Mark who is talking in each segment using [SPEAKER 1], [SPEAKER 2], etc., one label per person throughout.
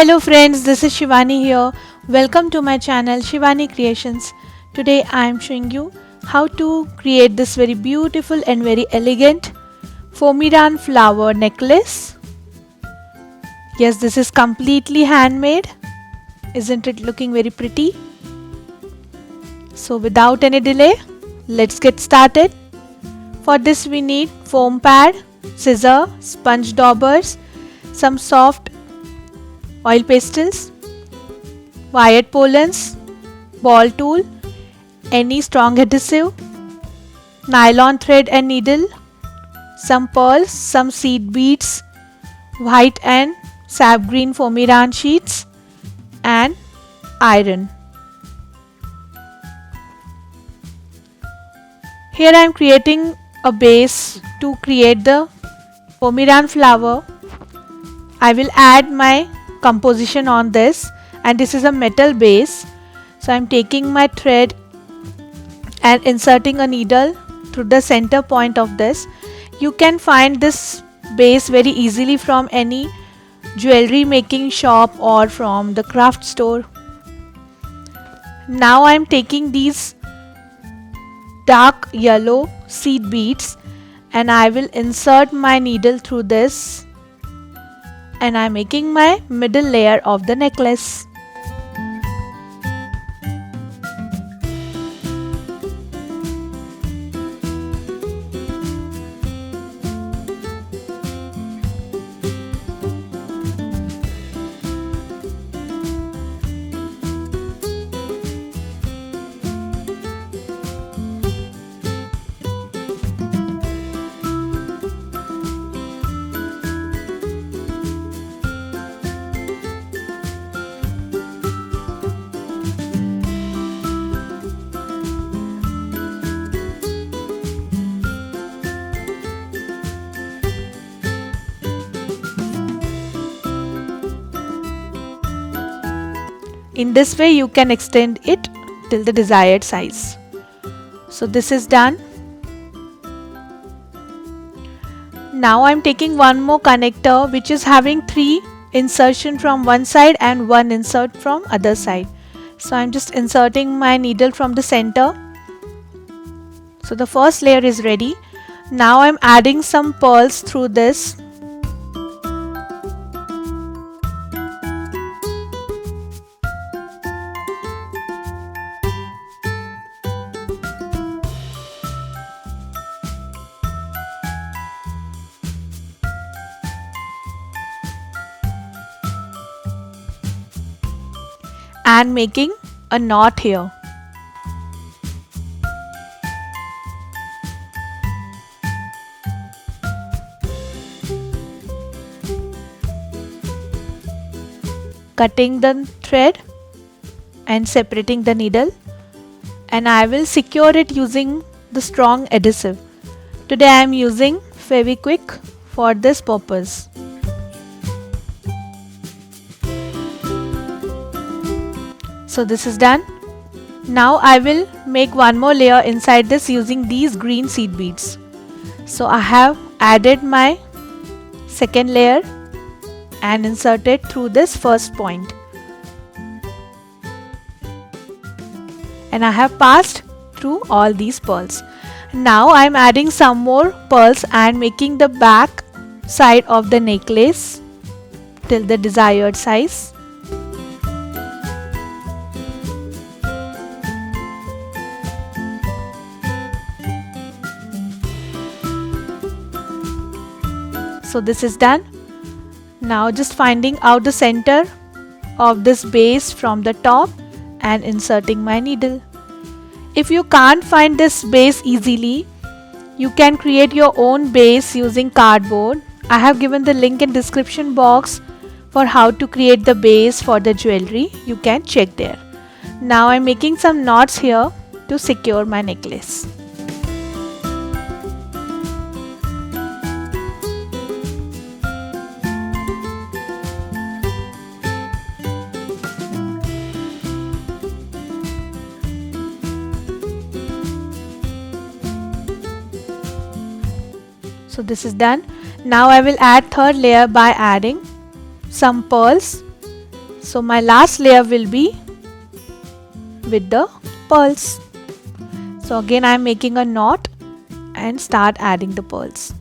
[SPEAKER 1] Hello friends, this is Shivani here. Welcome to my channel Shivani Creations. Today I am showing you how to create this very beautiful and very elegant foamiran flower necklace. Yes, this is completely handmade. Isn't it looking very pretty? So without any delay, let's get started. For this we need foam pad, scissor, sponge daubers, some soft oil pastels, wired pollens, ball tool, any strong adhesive, nylon thread and needle, some pearls, some seed beads, white and sap green foamiran sheets, and iron. Here I am creating a base to create the foamiran flower. I will add my composition on this, and this is a metal base. So I am taking my thread and inserting a needle through the center point of this. You can find this base very easily from any jewelry making shop or from the craft store. Now I am taking these dark yellow seed beads and I will insert my needle through this, and I am making my middle layer of the necklace. In this way you can extend it till the desired size. So this is done. Now I am taking one more connector which is having 3 insertion from one side and 1 insert from other side. So I am just inserting my needle from the center. So the first layer is ready. Now I am adding some pearls through this. And making a knot here. Cutting the thread and separating the needle, and I will secure it using the strong adhesive. Today I am using Fevikwik for this purpose. So this is done. Now I will make one more layer inside this using these green seed beads. So I have added my second layer and inserted through this first point. And I have passed through all these pearls. Now I am adding some more pearls and making the back side of the necklace till the desired size. So this is done. Now just finding out the center of this base from the top and inserting my needle. If you can't find this base easily, you can create your own base using cardboard. I have given the link in description box for how to create the base for the jewelry. You can check there. Now I'm making some knots here to secure my necklace. So this is done. Now I will add third layer by adding some pearls So my last layer will be with the pearls. So again I am making a knot and start adding the pearls.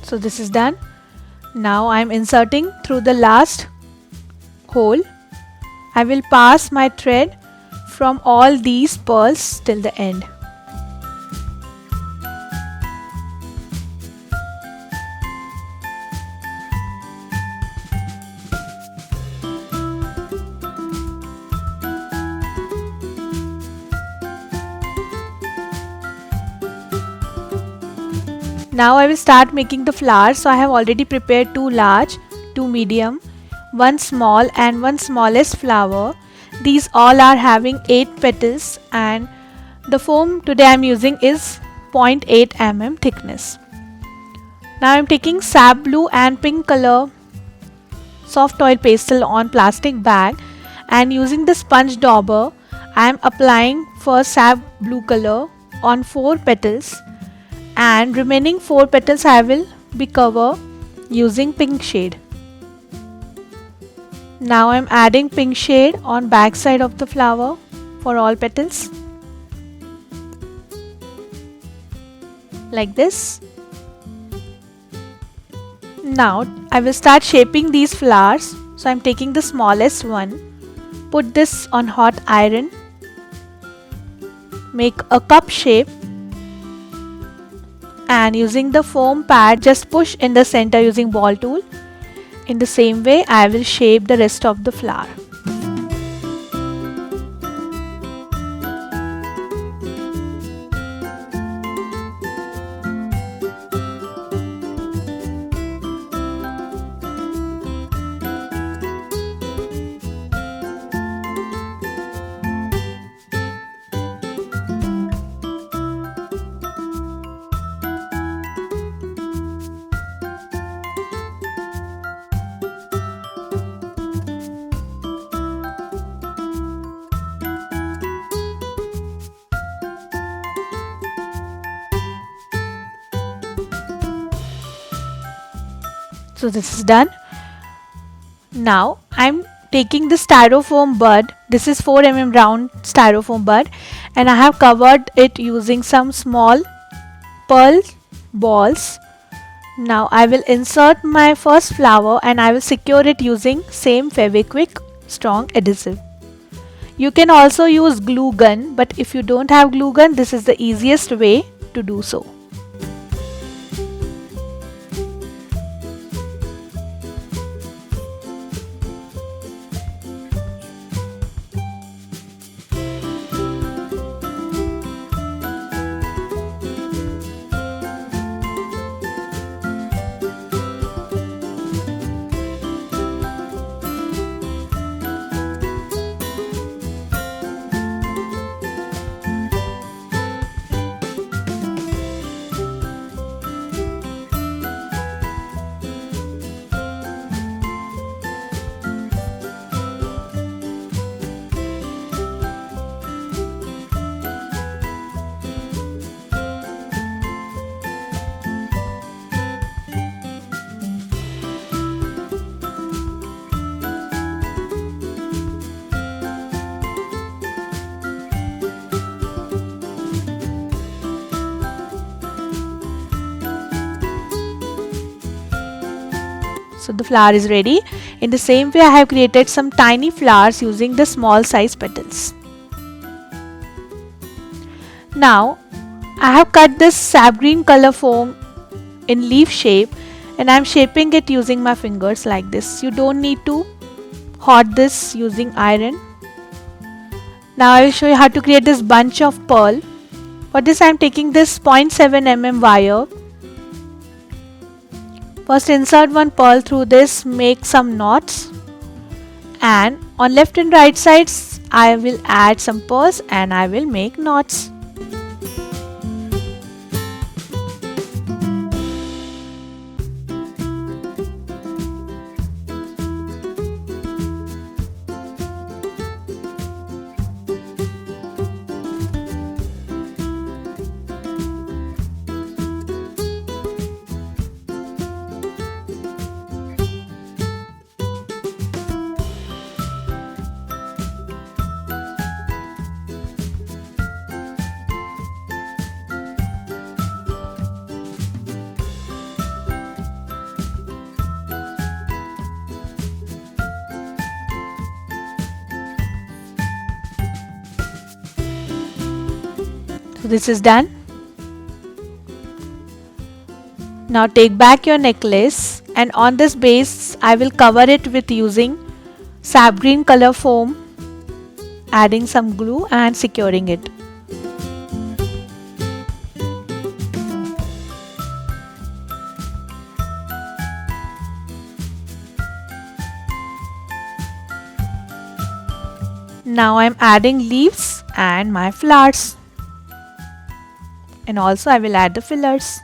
[SPEAKER 1] So this is done. Now I am inserting through the last hole. I will pass my thread from all these pearls till the end. Now I will start making the flowers. So I have already prepared 2 large, 2 medium, 1 small and 1 smallest flower. These all are having 8 petals and the foam today I am using is 0.8 mm thickness. Now I am taking sap blue and pink color soft oil pastel on plastic bag and using the sponge dauber I am applying first sap blue color on 4 petals. And remaining 4 petals I will be cover using pink shade. Now I am adding pink shade on back side of the flower for all petals like this. Now I will start shaping these flowers. So I am taking the smallest one, put this on hot iron, make a cup shape and using the foam pad just push in the center using ball tool. In the same way I will shape the rest of the flower. So this is done. Now I am taking the styrofoam bud. This is 4 mm round styrofoam bud and I have covered it using some small pearl balls. Now I will insert my first flower and I will secure it using same Fevikwik strong adhesive. You can also use glue gun, but if you don't have glue gun, this is the easiest way to do so. So the flower is ready. In the same way I have created some tiny flowers using the small size petals. Now I have cut this sap green color foam in leaf shape and I am shaping it using my fingers like this. You don't need to hot this using iron. Now I will show you how to create this bunch of pearl. For this I am taking this 0.7 mm wire. First insert one pearl through this, make some knots, and on left and right sides I will add some pearls and I will make knots. So this is done. Now take back your necklace and on this base I will cover it with using sap green color foam, adding some glue and securing it. Now I am adding leaves and my flowers. And also I will add the fillers.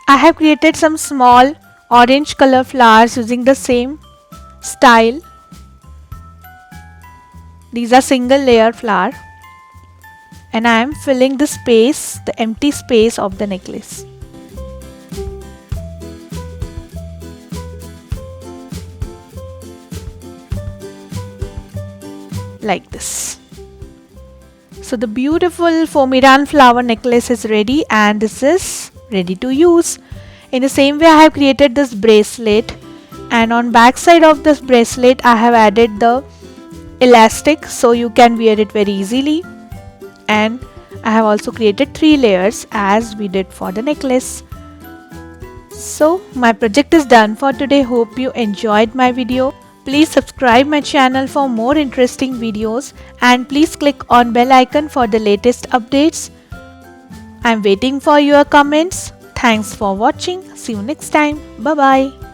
[SPEAKER 1] I have created some small orange color flowers using the same style. These are single layer flower and I am filling the space, the empty space of the necklace. Like this. So the beautiful foamiran flower necklace is ready and this is ready to use. In the same way I have created this bracelet and on back side of this bracelet I have added the elastic so you can wear it very easily, and I have also created 3 layers as we did for the necklace. So my project is done for today. Hope you enjoyed my video. Please subscribe my channel for more interesting videos and please click on bell icon for the latest updates. I'm waiting for your comments. Thanks for watching. See you next time. Bye bye.